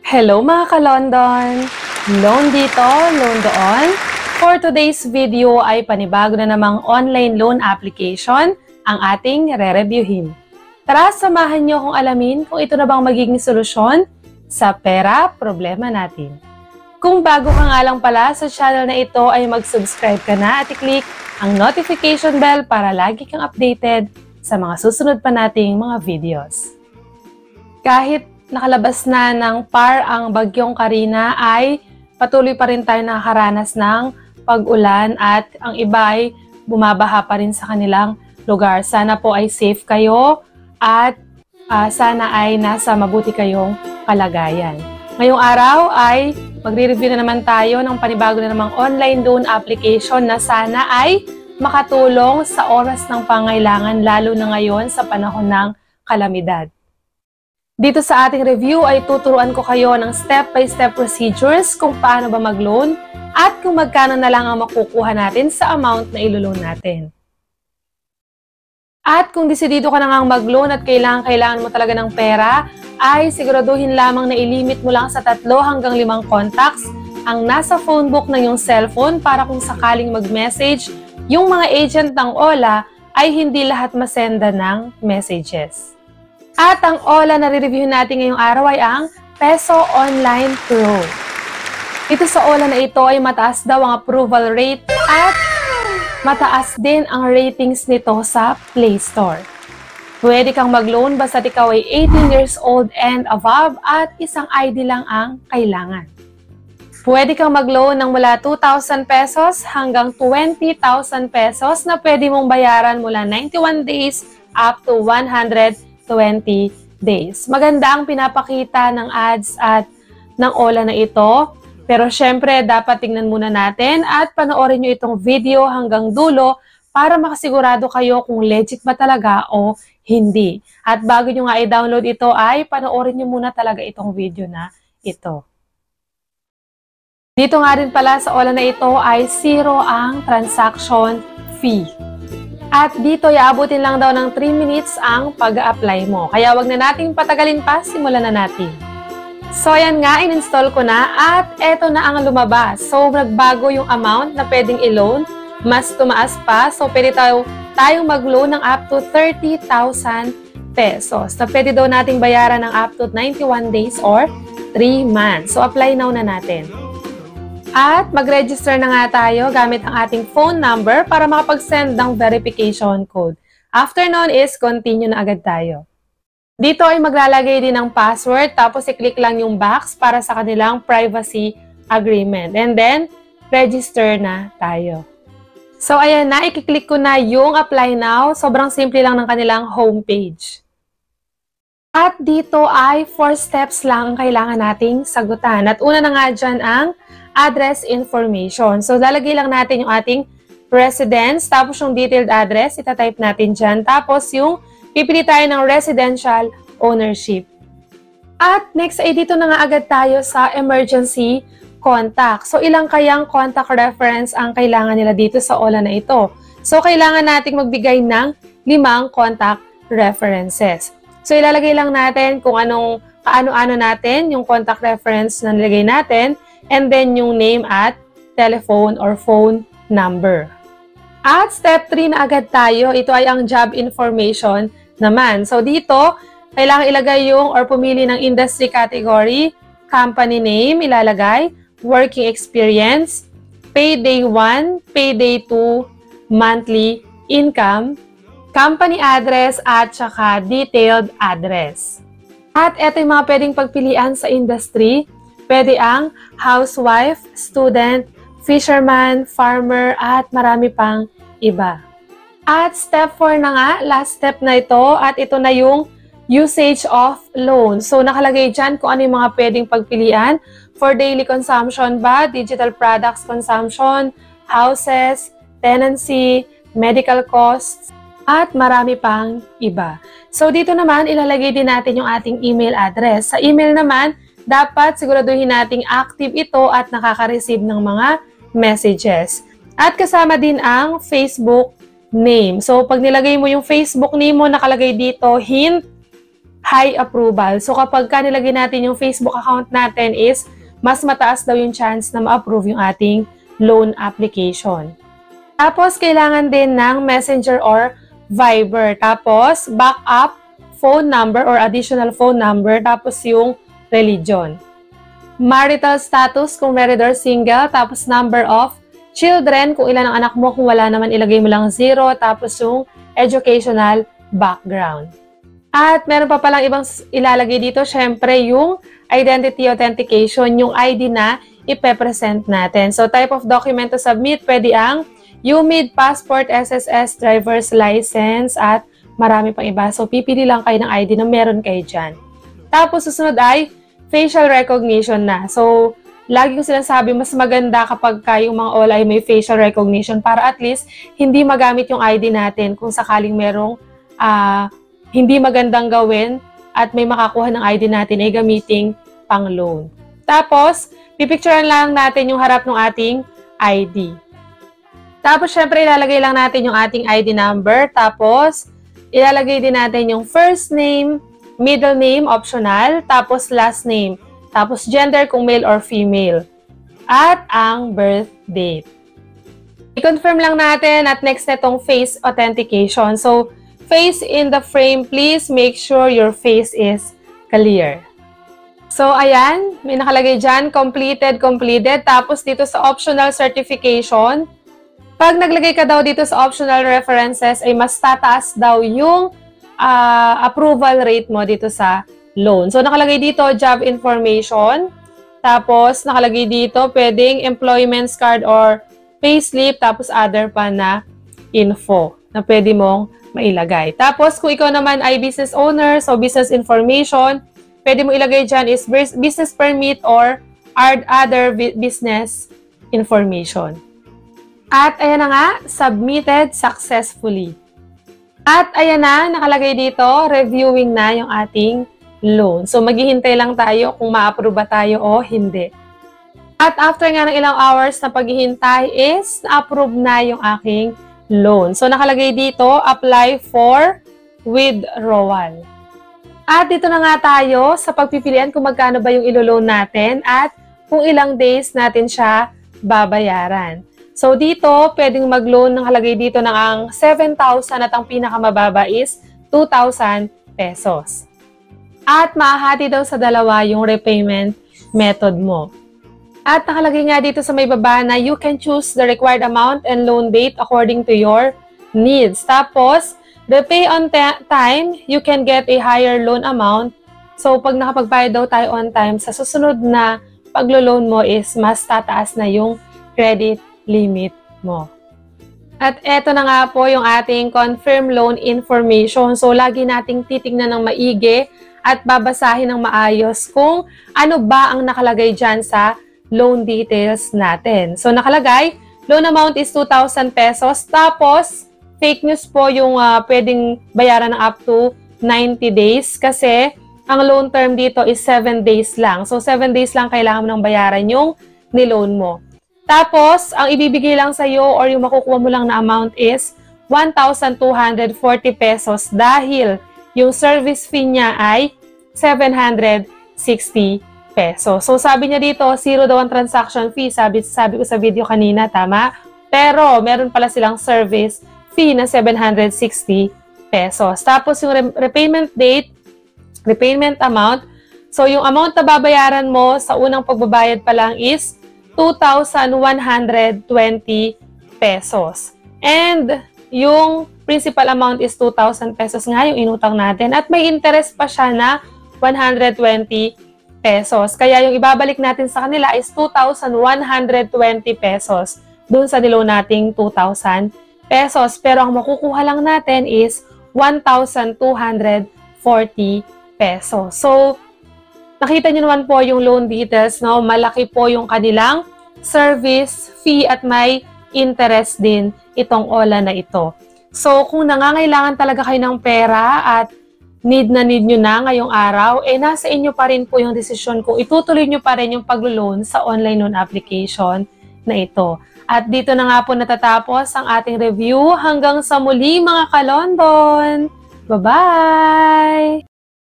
Hello mga ka-London! Loan dito, loan doon. For today's video ay panibago na namang online loan application ang ating re-reviewin. Tara, samahan niyo akong alamin kung ito na bang magiging solusyon sa pera problema natin. Kung bago ka nga lang pala sa channel na ito ay mag-subscribe ka na at i-click ang notification bell para lagi kang updated sa mga susunod pa nating mga videos. Kahit nakalabas na ng par ang bagyong Karina ay patuloy pa rin tayo nakakaranas ng pag-ulan at ang iba ay bumabaha pa rin sa kanilang lugar. Sana po ay safe kayo at sana ay nasa mabuti kayong kalagayan. Ngayong araw ay magre-review na naman tayo ng panibago na namang online loan application na sana ay makatulong sa oras ng pangailangan lalo na ngayon sa panahon ng kalamidad. Dito sa ating review ay tuturuan ko kayo ng step-by-step procedures kung paano ba mag-loan at kung magkano na lang ang makukuha natin sa amount na ilo-loan natin. At kung desidido ka na ngang mag-loan at kailangan mo talaga ng pera, ay siguraduhin lamang na ilimit mo lang sa 3 hanggang 5 contacts ang nasa phone book ng iyong cellphone para kung sakaling mag-message, yung mga agent ng OLA ay hindi lahat masenda ng messages. At ang OLA na re-review natin ngayong araw ay ang Peso Online Pro. Ito sa OLA na ito ay mataas daw ang approval rate at mataas din ang ratings nito sa Play Store. Pwede kang mag-loan basta ikaw ay 18 years old and above at isang ID lang ang kailangan. Pwede kang mag-loan ng mula 2,000 pesos hanggang 20,000 pesos na pwede mong bayaran mula 91 days up to 120 days. Maganda ang pinapakita ng ads at ng OLA na ito. Pero syempre, dapat tingnan muna natin at panoorin nyo itong video hanggang dulo para makasigurado kayo kung legit ba talaga o hindi. At bago nyo nga i-download ito ay panoorin nyo muna talaga itong video na ito. Dito nga rin pala sa OLA na ito ay 0 ang transaction fee. At dito, iabutin lang daw ng 3 minutes ang pag-a-apply mo. Kaya wag na nating patagalin pa, simulan na natin. So, ayan nga, in-install ko na at eto na ang lumabas. So, nagbago yung amount na pwedeng i-loan. Mas tumaas pa. So, pwede tayong mag-loan ng up to 30,000 pesos. Na pwede daw nating bayaran ng up to 91 days or 3 months. So, apply now na natin. At mag-register na nga tayo gamit ang ating phone number para makapag-send ng verification code. After nun is continue na agad tayo. Dito ay maglalagay din ng password tapos i-click lang yung box para sa kanilang privacy agreement. And then, register na tayo. So ayan na, i-click ko na yung apply now. Sobrang simple lang ng kanilang homepage. At dito ay 4 steps lang ang kailangan nating sagutan. At una na nga dyan ang address information. So, lalagay lang natin yung ating residence, tapos yung detailed address, itatype natin dyan. Tapos yung pipili tayo ng residential ownership. At next ay dito na nga agad tayo sa emergency contact. So, ilang kayang contact reference ang kailangan nila dito sa OLA na ito? So, kailangan nating magbigay ng 5 contact references. So, ilalagay lang natin kung kaano-ano natin yung contact reference na nilagay natin. And then yung name at telephone or phone number. At step 3 na agad tayo, ito ay ang job information naman. So dito, kailangan ilagay yung or pumili ng industry category, company name, ilalagay, working experience, payday 1, payday 2, monthly income, company address at saka detailed address. At ito yung mga pwedeng pagpilian sa industry. Pwede ang housewife, student, fisherman, farmer, at marami pang iba. At step 4 na nga, last step na ito, at ito na yung usage of loan. So, nakalagay dyan kung ano yung mga pwedeng pagpilian. For daily consumption ba, digital products consumption, houses, tenancy, medical costs, at marami pang iba. So, dito naman, ilalagay din natin yung ating email address. Sa email naman, dapat siguraduhin nating active ito at nakaka-receive ng mga messages. At kasama din ang Facebook name. So, pag nilagay mo yung Facebook name mo, nakalagay dito, hint, high approval. So kapag nilagay natin yung Facebook account natin is mas mataas daw yung chance na ma-approve yung ating loan application. Tapos kailangan din ng Messenger or Viber. Tapos backup phone number or additional phone number. Tapos yung religion. Marital status kung married or single. Tapos number of children kung ilan ang anak mo. Kung wala naman ilagay mo lang 0. Tapos yung educational background. At meron pa palang ibang ilalagay dito, syempre yung identity authentication, yung ID na ipe-present natin. So type of document to submit, pwede ang UMID, passport, SSS, driver's license, at marami pang iba. So pipili lang kayo ng ID na meron kayo dyan. Tapos susunod ay facial recognition na. So lagi ko sinasabi, mas maganda kapag yung mga OLA ay may facial recognition para at least hindi magamit yung ID natin kung sakaling merong hindi magandang gawin at may makakuha ng ID natin ay gamiting pang loan. Tapos, pipicturean lang natin yung harap ng ating ID. Tapos, syempre, ilalagay lang natin yung ating ID number. Tapos, ilalagay din natin yung first name, middle name, optional, tapos last name. Tapos, gender kung male or female. At ang birth date. I-confirm lang natin at next na itong face authentication. So, face in the frame, please make sure your face is clear. So, ayan, may nakalagay dyan, completed. Tapos, dito sa optional certification, pag naglagay ka daw dito sa optional references, ay mas tataas daw yung approval rate mo dito sa loan. So, nakalagay dito, job information. Tapos, nakalagay dito, pwedeng employment card or payslip. Tapos, other pa na info na pwede mong mailagay. Tapos, kung ikaw naman ay business owner, so business information, pwede mo ilagay dyan is business permit or other business information. At ayan na nga, submitted successfully. At ayan na, nakalagay dito, reviewing na yung ating loan. So, maghihintay lang tayo kung ma-approve ba tayo o hindi. At after nga ng ilang hours na paghihintay is na-approve na yung aking loan. So, nakalagay dito, apply for withdrawal. At dito na nga tayo sa pagpipilian kung magkano ba yung ilo-loan natin at kung ilang days natin siya babayaran. So, dito, pwedeng mag-loan, nakalagay dito ng ang 7,000 at ang pinakamababa is 2,000 pesos. At mahahati daw sa dalawa yung repayment method mo. At nakalagay nga dito sa may baba na you can choose the required amount and loan date according to your needs. Tapos, repay on time, you can get a higher loan amount. So, pag nakapagbayad daw tayo on time, sa susunod na paglo-loan mo is mas tataas na yung credit limit mo. At eto na nga po yung ating confirm loan information. So, lagi nating titignan ng maigi at babasahin ng maayos kung ano ba ang nakalagay dyan sa loan details natin. So, nakalagay, loan amount is 2,000 pesos. Tapos, fake news po yung pwedeng bayaran ng up to 90 days kasi ang loan term dito is 7 days lang. So, 7 days lang kailangan mo nang bayaran yung niloan mo. Tapos, ang ibibigay lang sa'yo or yung makukuha mo lang na amount is 1,240 pesos dahil yung service fee niya ay 760 pesos. So, sabi niya dito, zero daw ang transaction fee. Sabi ko sa video kanina, tama? Pero, meron pala silang service fee na 760 pesos. Tapos, yung repayment date, repayment amount. So, yung amount na babayaran mo sa unang pagbabayad pa lang is 2,120 pesos. And, yung principal amount is 2,000 pesos nga yung inutang natin. At may interest pa siya na 120 pesos. Kaya yung ibabalik natin sa kanila is 2,120 pesos dun sa niloan nating 2,000 pesos. Pero ang makukuha lang natin is 1,240 pesos. So, nakita nyo naman po yung loan details, no? Malaki po yung kanilang service fee at may interest din itong OLA na ito. So, kung nangangailangan talaga kayo ng pera at need na need nyo na ngayong araw, nasa inyo pa rin po yung desisyon kung itutuloy nyo pa rin yung paglo-loan sa online loan application na ito. At dito na nga po natatapos ang ating review. Hanggang sa muli mga ka-London! Bye-bye!